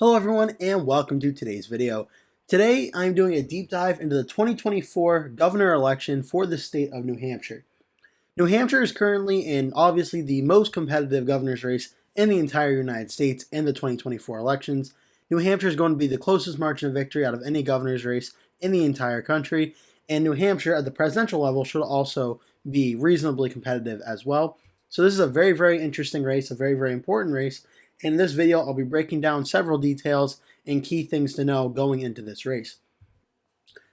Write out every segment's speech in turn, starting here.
Hello everyone and welcome to today's video. Today I'm doing a deep dive into the 2024 governor election for the state of New Hampshire. New Hampshire is currently in obviously the most competitive governor's race in the entire United States in the 2024 elections. New Hampshire is going to be the closest margin of victory out of any governor's race in the entire country, and New Hampshire at the presidential level should also be reasonably competitive as well. So this is a very interesting race, a very important race. In this video, I'll be breaking down several details and key things to know going into this race.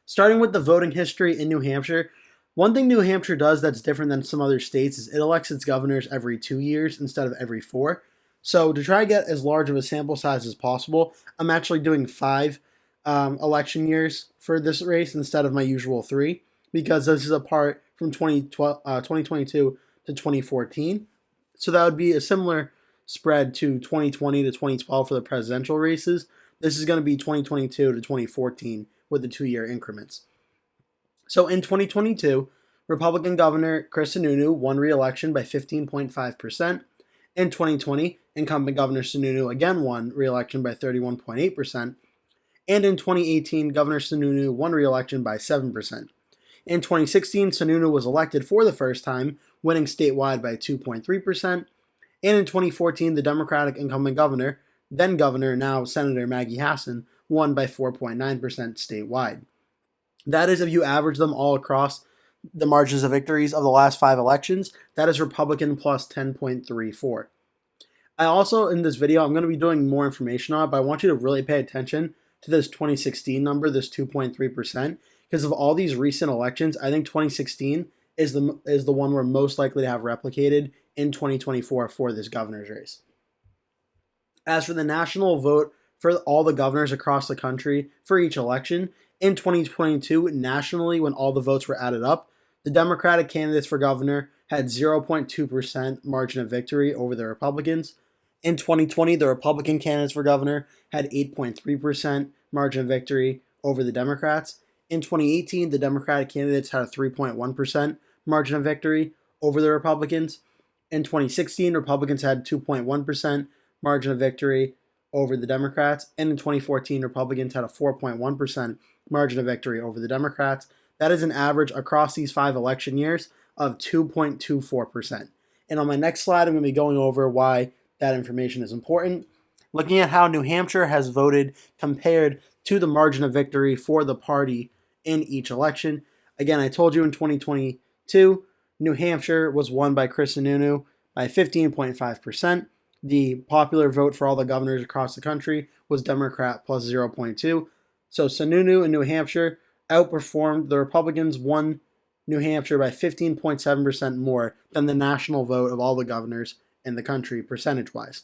Starting with the voting history in New Hampshire, one thing New Hampshire does that's different than some other states is it elects its governors every 2 years instead of every 4. So to try to get as large of a sample size as possible, I'm actually doing 5 election years for this race instead of my usual 3, because this is a part from 2022 to 2014. So that would be a similar spread to 2020 to 2012 for the presidential races. This is going to be 2022 to 2014 with the 2-year increments. So in 2022, Republican Governor Chris Sununu won re-election by 15.5%. In 2020, incumbent Governor Sununu again won re-election by 31.8%. And in 2018, Governor Sununu won re-election by 7%. In 2016, Sununu was elected for the first time, winning statewide by 2.3%. And in 2014, the Democratic incumbent governor, then governor, now Senator Maggie Hassan, won by 4.9% statewide. That is, if you average them all across the margins of victories of the last 5 elections, that is Republican plus 10.34. I also, in this video, I'm going to be doing more information on it, but I want you to really pay attention to this 2016 number, this 2.3%, because of all these recent elections, I think 2016 is the one we're most likely to have replicated in 2024 for this governor's race. As for the national vote for all the governors across the country for each election, in 2022, nationally, when all the votes were added up, the Democratic candidates for governor had 0.2% margin of victory over the Republicans. In 2020, the Republican candidates for governor had 8.3% margin of victory over the Democrats. In 2018, the Democratic candidates had a 3.1% margin of victory over the Republicans. In 2016, Republicans had 2.1% margin of victory over the Democrats. And in 2014, Republicans had a 4.1% margin of victory over the Democrats. That is an average across these 5 election years of 2.24%. And on my next slide, I'm going to be going over why that information is important. Looking at how New Hampshire has voted compared to the margin of victory for the party in each election. Again, I told you in 2022, New Hampshire was won by Chris Sununu by 15.5%. The popular vote for all the governors across the country was Democrat plus 0.2. So Sununu in New Hampshire outperformed the Republicans, won New Hampshire by 15.7% more than the national vote of all the governors in the country percentage-wise.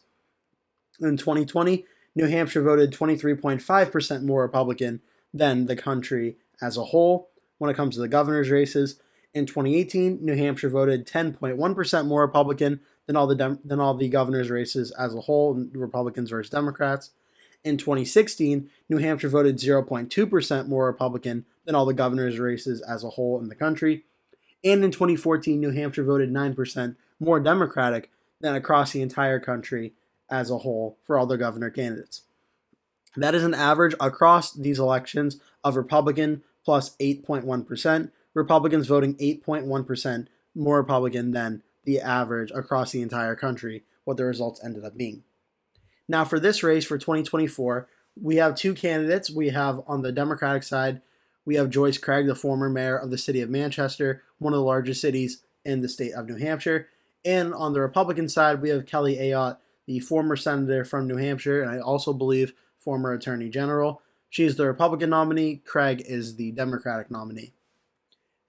In 2020, New Hampshire voted 23.5% more Republican than the country as a whole when it comes to the governor's races. In 2018, New Hampshire voted 10.1% more Republican than all the governor's races as a whole, Republicans versus Democrats. In 2016, New Hampshire voted 0.2% more Republican than all the governor's races as a whole in the country. And in 2014, New Hampshire voted 9% more Democratic than across the entire country as a whole for all the governor candidates. That is an average across these elections of Republican plus 8.1%, Republicans voting 8.1% more Republican than the average across the entire country, what the results ended up being. Now for this race for 2024, we have 2 candidates. We have on the Democratic side, we have Joyce Craig, the former mayor of the city of Manchester, one of the largest cities in the state of New Hampshire. And on the Republican side, we have Kelly Ayotte, the former senator from New Hampshire, and I also believe former attorney general. She is the Republican nominee. Craig is the Democratic nominee.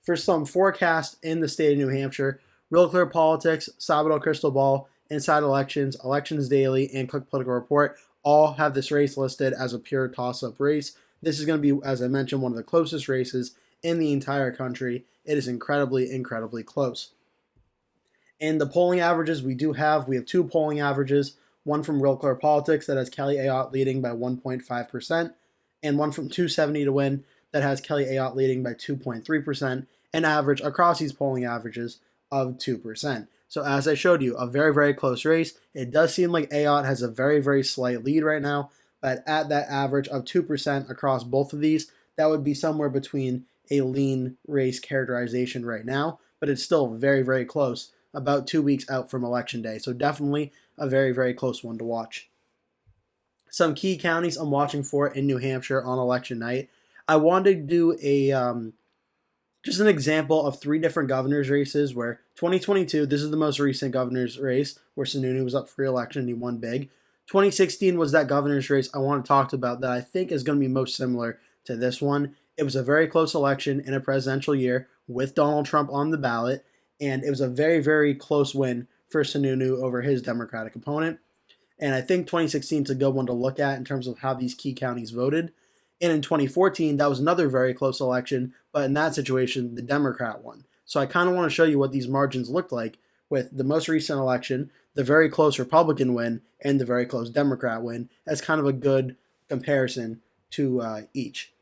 For some forecast in the state of New Hampshire, Real Clear Politics, Sabado Crystal Ball, Inside Elections, Elections Daily, and Click Political Report all have this race listed as a pure toss-up race. This is going to be, as I mentioned, one of the closest races in the entire country. It is incredibly close. And the polling averages we have 2 polling averages, one from Real Clear Politics that has Kelly Ayotte leading by 1.5%, and one from 270 to Win that has Kelly Ayotte leading by 2.3%, an average across these polling averages of 2%. So as I showed you, a very close race. It does seem like Ayotte has a very slight lead right now, but at that average of 2% across both of these, that would be somewhere between a lean race characterization right now, but it's still very, very close, about 2 weeks out from Election Day. So definitely a very, very close one to watch. Some key counties I'm watching for in New Hampshire on election night. I wanted to do just an example of 3 different governor's races where 2022, this is the most recent governor's race where Sununu was up for re-election and he won big. 2016 was that governor's race I want to talk about that I think is going to be most similar to this one. It was a very close election in a presidential year with Donald Trump on the ballot, and it was a very, very close win for Sununu over his Democratic opponent. And I think 2016 is a good one to look at in terms of how these key counties voted. And in 2014, that was another very close election, but in that situation, the Democrat won. So I kind of want to show you what these margins looked like with the most recent election, the very close Republican win, and the very close Democrat win as kind of a good comparison to each.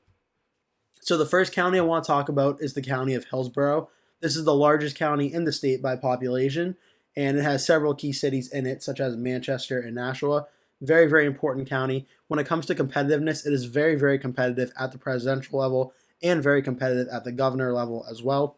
So the first county I want to talk about is the county of Hillsborough. This is the largest county in the state by population, and it has several key cities in it, such as Manchester and Nashua. Very, very important county. When it comes to competitiveness, it is very, very competitive at the presidential level and very competitive at the governor level as well.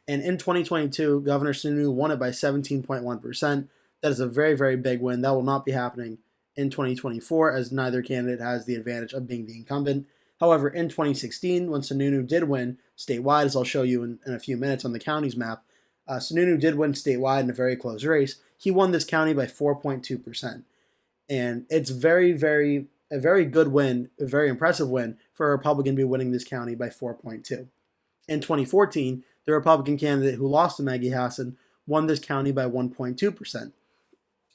And in 2022, Governor Sununu won it by 17.1%. That is a very, very big win. That will not be happening in 2024 as neither candidate has the advantage of being the incumbent. However, in 2016, when Sununu did win statewide, as I'll show you in a few minutes on the county's map, Sununu did win statewide in a very close race. He won this county by 4.2%. And it's a very good win, a very impressive win for a Republican to be winning this county by 4.2. In 2014, the Republican candidate who lost to Maggie Hassan won this county by 1.2%.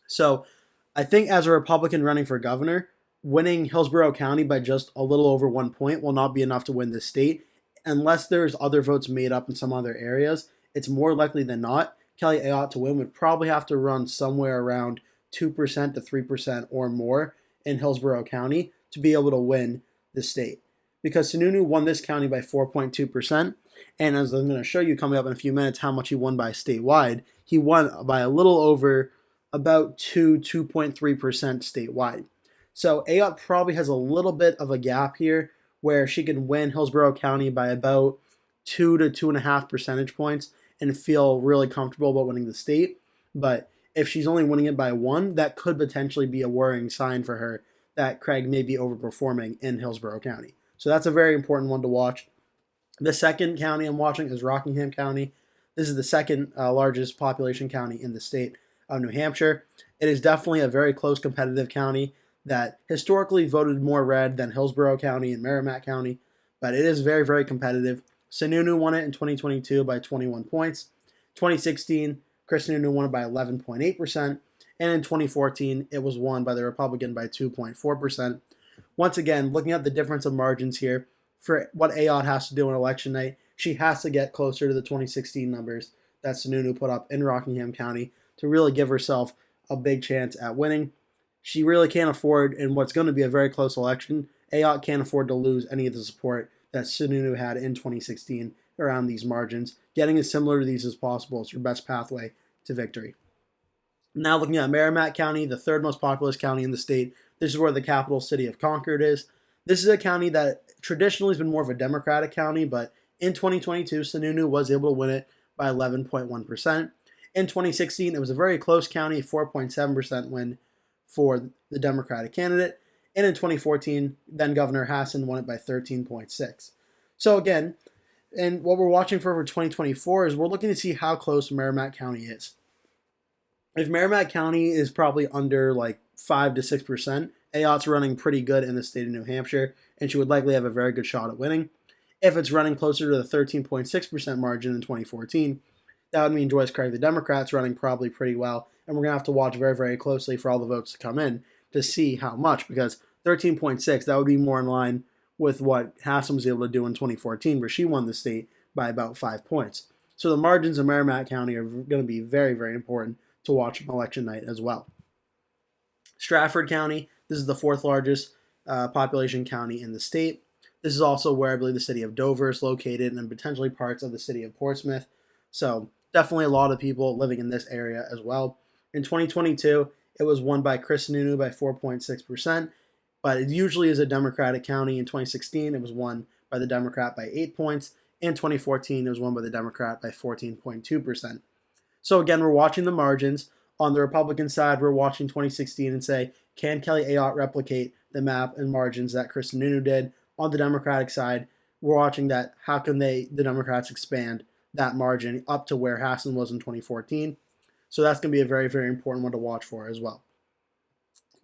So I think as a Republican running for governor, winning Hillsborough County by just a little over 1 point will not be enough to win this state. Unless there's other votes made up in some other areas, it's more likely than not Kelly Ayotte to win would probably have to run somewhere around 2% to 3% or more in Hillsborough County to be able to win the state. Because Sununu won this county by 4.2%, and as I'm going to show you coming up in a few minutes how much he won by statewide, he won by a little over about 2.3% statewide. So Ayotte probably has a little bit of a gap here where she can win Hillsborough County by about 2 to 2.5 percentage points and feel really comfortable about winning the state. But if she's only winning it by 1, that could potentially be a worrying sign for her that Craig may be overperforming in Hillsborough County. So that's a very important one to watch. The second county I'm watching is Rockingham County. This is the second largest population county in the state of New Hampshire. It is definitely a very close competitive county that historically voted more red than Hillsborough County and Merrimack County, but it is very, very competitive. Sununu won it in 2022 by 21 points. 2016, Chris Sununu won it by 11.8%, and in 2014, it was won by the Republican by 2.4%. Once again, looking at the difference of margins here, for what Ayotte has to do on election night, she has to get closer to the 2016 numbers that Sununu put up in Rockingham County to really give herself a big chance at winning. She really can't afford, in what's going to be a very close election, Ayotte can't afford to lose any of the support that Sununu had in 2016 around these margins. Getting as similar to these as possible is your best pathway to victory. Now looking at Merrimack County, the third most populous county in the state. This is where the capital city of Concord is. This is a county that traditionally has been more of a Democratic county, but in 2022, Sununu was able to win it by 11.1%. In 2016, it was a very close county, 4.7% win for the Democratic candidate. And in 2014, then Governor Hassan won it by 13.6. So again, and what we're watching for 2024 is we're looking to see how close Merrimack County is. If Merrimack County is probably under like 5 to 6%, Ayotte's running pretty good in the state of New Hampshire, and she would likely have a very good shot at winning. If it's running closer to the 13.6% margin in 2014, that would mean Joyce Craig, the Democrat's running probably pretty well, and we're going to have to watch very, very closely for all the votes to come in to see how much, because 13.6, that would be more in line with what Hassan was able to do in 2014, where she won the state by about 5 points. So the margins in Merrimack County are going to be very, very important to watch on election night as well. Stratford County, this is the fourth largest population county in the state. This is also where I believe the city of Dover is located and potentially parts of the city of Portsmouth. So definitely a lot of people living in this area as well. In 2022, it was won by Chris Sununu by 4.6%. but it usually is a Democratic county. In 2016, it was won by the Democrat by 8 points. In 2014, it was won by the Democrat by 14.2%. So again, we're watching the margins. On the Republican side, we're watching 2016 and say, can Kelly Ayotte replicate the map and margins that Chris Sununu did? On the Democratic side, we're watching that. How can the Democrats expand that margin up to where Hassan was in 2014? So that's going to be a very, very important one to watch for as well.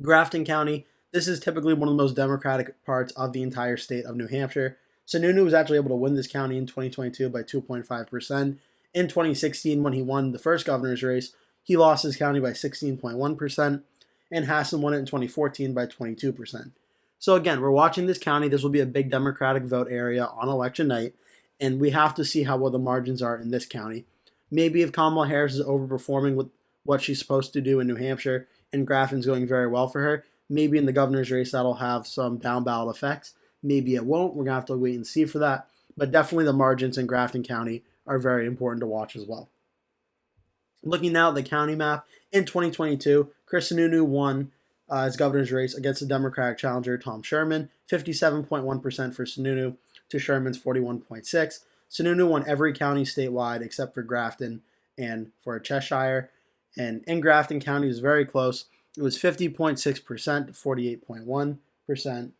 Grafton County, this is typically one of the most Democratic parts of the entire state of New Hampshire. Sununu was actually able to win this county in 2022 by 2.5%. In 2016, when he won the first governor's race, he lost his county by 16.1%, and Hassan won it in 2014 by 22%. So again, we're watching this county. This will be a big Democratic vote area on election night, and we have to see how well the margins are in this county. Maybe if Kamala Harris is overperforming with what she's supposed to do in New Hampshire and Grafton's going very well for her, maybe in the governor's race that'll have some down ballot effects. Maybe it won't. We're going to have to wait and see for that. But definitely the margins in Grafton County are very important to watch as well. Looking now at the county map, in 2022, Chris Sununu won his governor's race against the Democratic challenger Tom Sherman, 57.1% for Sununu to Sherman's 41.6%. Sununu won every county statewide except for Grafton and for Cheshire. And in Grafton County, it was very close. It was 50.6% to 48.1%.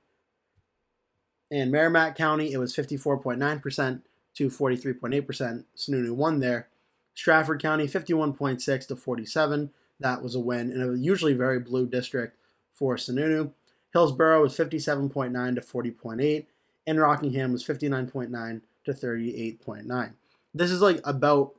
In Merrimack County, it was 54.9% to 43.8%. Sununu won there. Stratford County, 51.6 to 47. That was a win, and it was usually a very blue district for Sununu. Hillsborough was 57.9 to 40.8, and Rockingham was 59.9 to 38.9. This is like about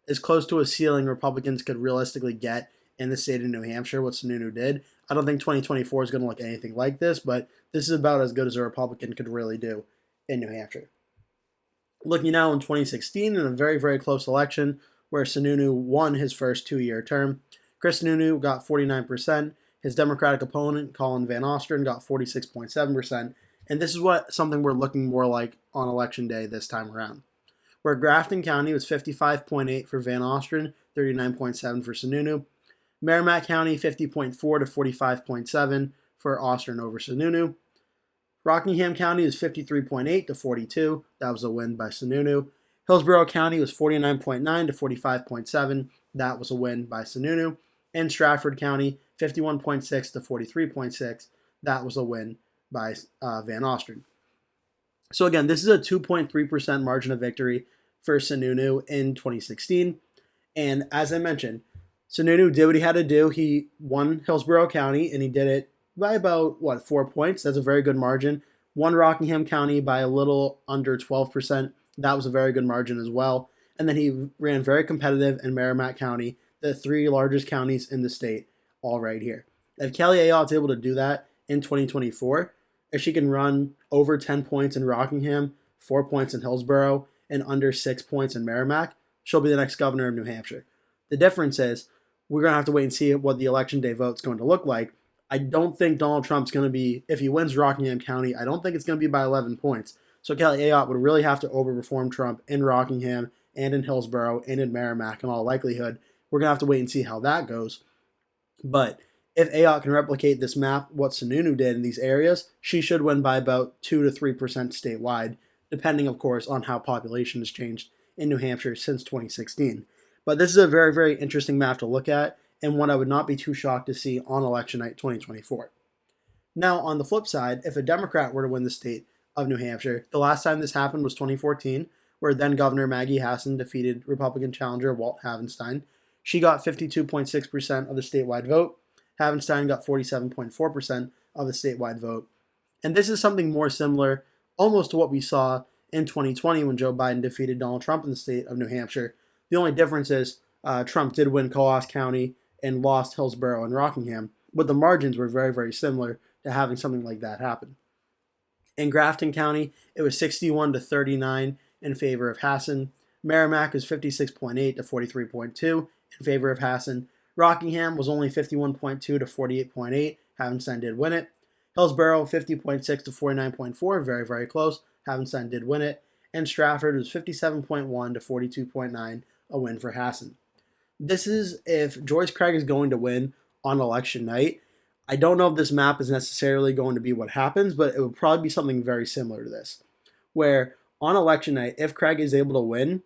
as close to a ceiling Republicans could realistically get in the state of New Hampshire, what Sununu did. I don't think 2024 is going to look anything like this, but this is about as good as a Republican could really do in New Hampshire. Looking now in 2016, in a very, very close election where Sununu won his first two-year term, Chris Sununu got 49%. His Democratic opponent, Colin Van Ostren, got 46.7%. And this is something we're looking more like on Election Day this time around. Where Grafton County was 55.8 for Van Ostren, 39.7 for Sununu. Merrimack County, 50.4 to 45.7 for Ostren over Sununu. Rockingham County was 53.8 to 42. That was a win by Sununu. Hillsborough County was 49.9 to 45.7. That was a win by Sununu. And Stratford County, 51.6 to 43.6. That was a win by Van Ostren. So again, this is a 2.3% margin of victory for Sununu in 2016. And as I mentioned, Sununu did what he had to do. He won Hillsborough County, and he did it by about, 4 points. That's a very good margin. Won Rockingham County by a little under 12%. That was a very good margin as well. And then he ran very competitive in Merrimack County, the three largest counties in the state, all right here. If Kelly Ayotte is able to do that in 2024, if she can run over 10 points in Rockingham, 4 points in Hillsborough, and under 6 points in Merrimack, she'll be the next governor of New Hampshire. The difference is we're going to have to wait and see what the Election Day vote's going to look like. I don't think Donald Trump's going to be, if he wins Rockingham County, I don't think it's going to be by 11 points. So Kelly Ayotte would really have to overperform Trump in Rockingham and in Hillsborough and in Merrimack in all likelihood. We're going to have to wait and see how that goes. But if Ayotte can replicate this map, what Sununu did in these areas, she should win by about 2 to 3% statewide, depending, of course, on how population has changed in New Hampshire since 2016. But this is a very, very interesting map to look at, and one I would not be too shocked to see on election night 2024. Now, on the flip side, if a Democrat were to win the state of New Hampshire, the last time this happened was 2014, where then Governor Maggie Hassan defeated Republican challenger Walt Havenstein. She got 52.6% of the statewide vote. Havenstein got 47.4% of the statewide vote. And this is something more similar almost to what we saw in 2020 when Joe Biden defeated Donald Trump in the state of New Hampshire. The only difference is Trump did win Coos County and lost Hillsborough and Rockingham, but the margins were very, very similar to having something like that happen. In Grafton County, it was 61 to 39 in favor of Hassan. Merrimack was 56.8 to 43.2 in favor of Hassan. Rockingham was only 51.2 to 48.8. Havenstein did win it. Hillsborough, 50.6 to 49.4, very, very close. Havenstein did win it. And Stratford was 57.1 to 42.9, a win for Hassan. This is if Joyce Craig is going to win on election night. I don't know if this map is necessarily going to be what happens, but it would probably be something very similar to this, where on election night, if Craig is able to win,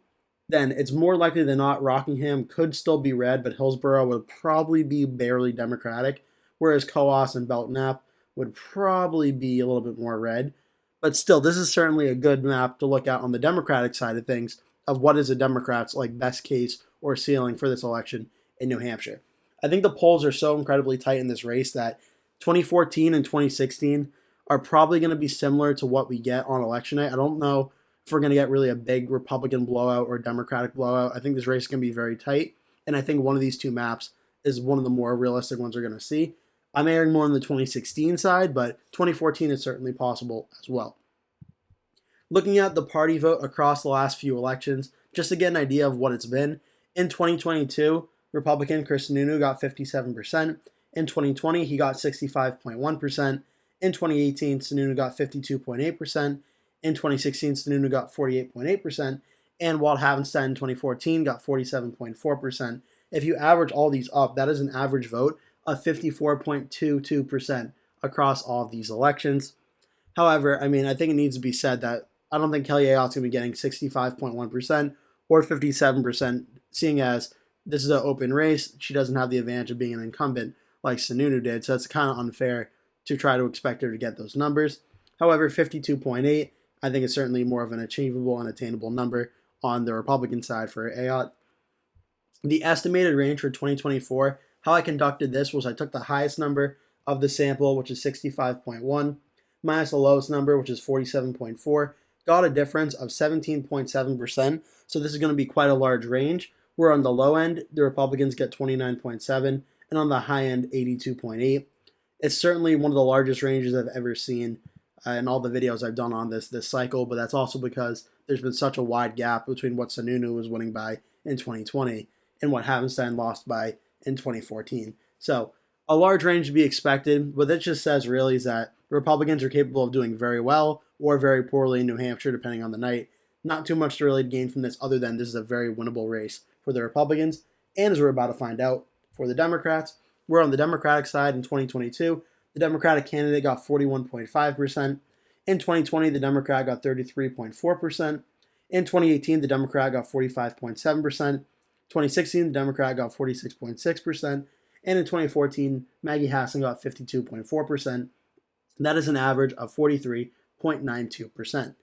then it's more likely than not Rockingham could still be red, but Hillsborough would probably be barely Democratic, whereas Coas and Belknap would probably be a little bit more red. But still, this is certainly a good map to look at on the Democratic side of things of what is a Democrat's like best case or ceiling for this election in New Hampshire. I think the polls are so incredibly tight in this race that 2014 and 2016 are probably going to be similar to what we get on election night. I don't know if we're going to get really a big Republican blowout or Democratic blowout. I think this race is going to be very tight, and I think one of these two maps is one of the more realistic ones we're going to see. I'm erring more on the 2016 side, but 2014 is certainly possible as well. Looking at the party vote across the last few elections, just to get an idea of what it's been, in 2022, Republican Chris Sununu got 57%. In 2020, he got 65.1%. In 2018, Sununu got 52.8%. In 2016, Sununu got 48.8%. And Walt Havenstein in 2014 got 47.4%. If you average all these up, that is an average vote of 54.22% across all of these elections. However, I mean, I think it needs to be said that I don't think Kelly Ayotte's going to be getting 65.1% or 57%, seeing as this is an open race. She doesn't have the advantage of being an incumbent like Sununu did, so it's kind of unfair to try to expect her to get those numbers. However, 52.8, I think is certainly more of an achievable and attainable number on the Republican side for Ayotte. The estimated range for 2024, how I conducted this was I took the highest number of the sample, which is 65.1, minus the lowest number, which is 47.4, got a difference of 17.7%, so this is going to be quite a large range, where on the low end, the Republicans get 29.7, and on the high end, 82.8. It's certainly one of the largest ranges I've ever seen in all the videos I've done on this cycle, but that's also because there's been such a wide gap between what Sununu was winning by in 2020 and what Havenstein lost by in 2014. So a large range to be expected. What it just says really is that Republicans are capable of doing very well or very poorly in New Hampshire, depending on the night. Not too much to really gain from this other than this is a very winnable race for the Republicans. And as we're about to find out, for the Democrats, we're on the Democratic side in 2022. The Democratic candidate got 41.5%. In 2020, the Democrat got 33.4%. In 2018, the Democrat got 45.7%. 2016, the Democrat got 46.6%. And in 2014, Maggie Hassan got 52.4%. That is an average of 43.92%.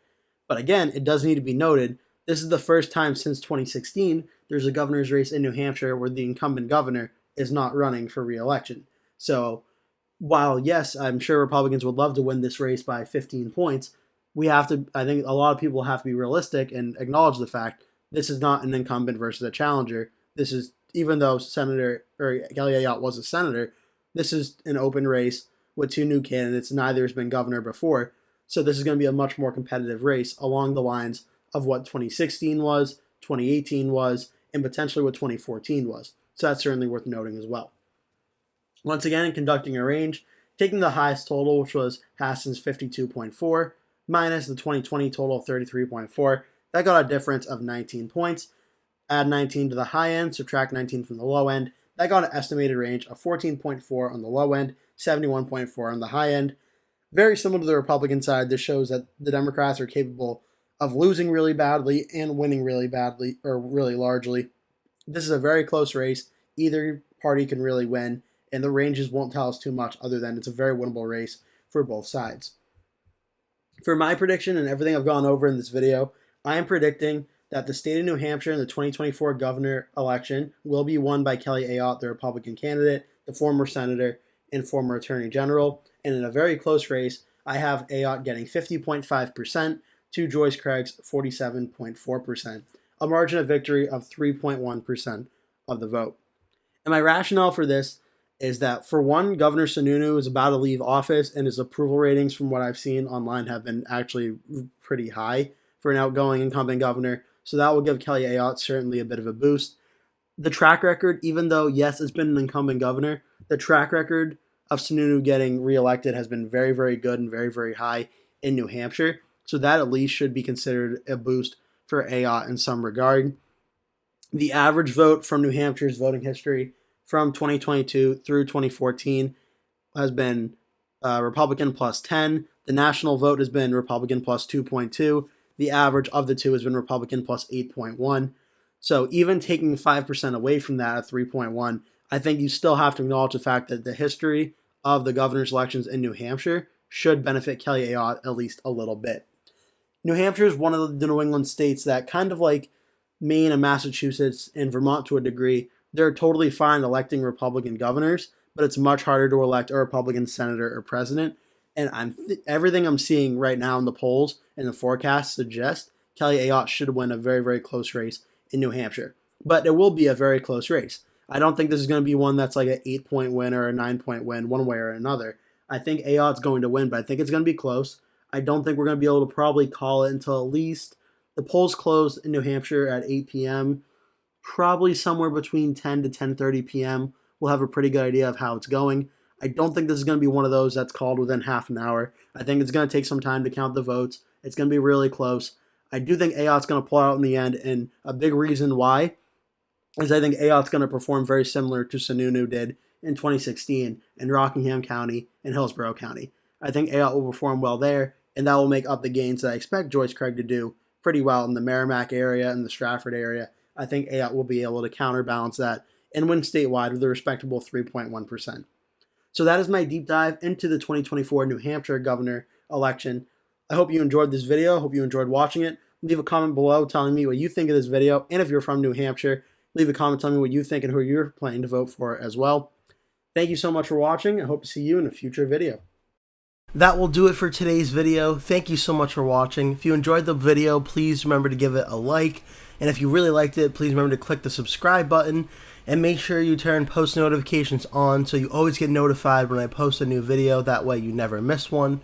But again, it does need to be noted, this is the first time since 2016 there's a governor's race in New Hampshire where the incumbent governor is not running for re-election. So while, yes, I'm sure Republicans would love to win this race by 15 points, I think a lot of people have to be realistic and acknowledge the fact this is not an incumbent versus a challenger. This is, even though Kelly Ayotte was a senator, this is an open race with two new candidates. Neither has been governor before. So this is going to be a much more competitive race along the lines of what 2016 was, 2018 was, and potentially what 2014 was. So that's certainly worth noting as well. Once again, conducting a range, taking the highest total, which was Hassan's 52.4, minus the 2020 total of 33.4, that got a difference of 19 points. Add 19 to the high end, subtract 19 from the low end. That got an estimated range of 14.4 on the low end, 71.4 on the high end. Very similar to the Republican side, this shows that the Democrats are capable of losing really badly and winning really badly, or really largely. This is a very close race. Either party can really win, and the ranges won't tell us too much other than it's a very winnable race for both sides. For my prediction and everything I've gone over in this video, I am predicting that the state of New Hampshire in the 2024 governor election will be won by Kelly Ayotte, the Republican candidate, the former senator, and former attorney general. And in a very close race, I have Ayotte getting 50.5% to Joyce Craig's 47.4%, a margin of victory of 3.1% of the vote. And my rationale for this is that, for one, Governor Sununu is about to leave office, and his approval ratings from what I've seen online have been actually pretty high for an outgoing incumbent governor. So that will give Kelly Ayotte certainly a bit of a boost. The track record, even though, yes, it's been an incumbent governor, the track record of Sununu getting reelected has been very, very good and very, very high in New Hampshire. So that at least should be considered a boost for Ayotte in some regard. The average vote from New Hampshire's voting history from 2022 through 2014 has been Republican plus 10. The national vote has been Republican plus 2.2. The average of the two has been Republican plus 8.1. So even taking 5% away from that at 3.1, I think you still have to acknowledge the fact that the history of the governor's elections in New Hampshire should benefit Kelly Ayotte at least a little bit. New Hampshire is one of the New England states that, kind of like Maine and Massachusetts and Vermont to a degree, they're totally fine electing Republican governors, but it's much harder to elect a Republican senator or president. And everything I'm seeing right now in the polls and the forecasts suggest Kelly Ayotte should win a very, very close race in New Hampshire. But it will be a very close race. I don't think this is going to be one that's like an 8-point win or a 9-point win one way or another. I think Ayotte's going to win, but I think it's going to be close. I don't think we're going to be able to probably call it until at least the polls close in New Hampshire at 8 p.m., probably somewhere between 10 to 10:30 p.m. We'll have a pretty good idea of how it's going. I don't think this is going to be one of those that's called within half an hour. I think it's going to take some time to count the votes. It's going to be really close. I do think Ayotte's going to pull out in the end, and a big reason why is I think Ayotte's going to perform very similar to Sununu did in 2016 in Rockingham County and Hillsborough County. I think Ayotte will perform well there, and that will make up the gains that I expect Joyce Craig to do pretty well in the Merrimack area and the Stratford area. I think Ayotte will be able to counterbalance that and win statewide with a respectable 3.1%. So that is my deep dive into the 2024 New Hampshire governor election. I hope you enjoyed this video. I hope you enjoyed watching it. Leave a comment below telling me what you think of this video, and if you're from New Hampshire, leave a comment telling me what you think and who you're planning to vote for as well. Thank you so much for watching. I hope to see you in a future video. That will do it for today's video. Thank you so much for watching. If you enjoyed the video, please remember to give it a like. And if you really liked it, please remember to click the subscribe button. And make sure you turn post notifications on so you always get notified when I post a new video. That way you never miss one.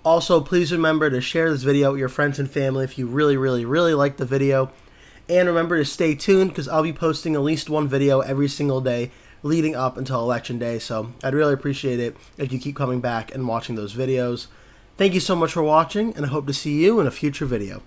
Also, please remember to share this video with your friends and family if you really, really, really like the video. And remember to stay tuned because I'll be posting at least one video every single day leading up until Election Day. So I'd really appreciate it if you keep coming back and watching those videos. Thank you so much for watching, and I hope to see you in a future video.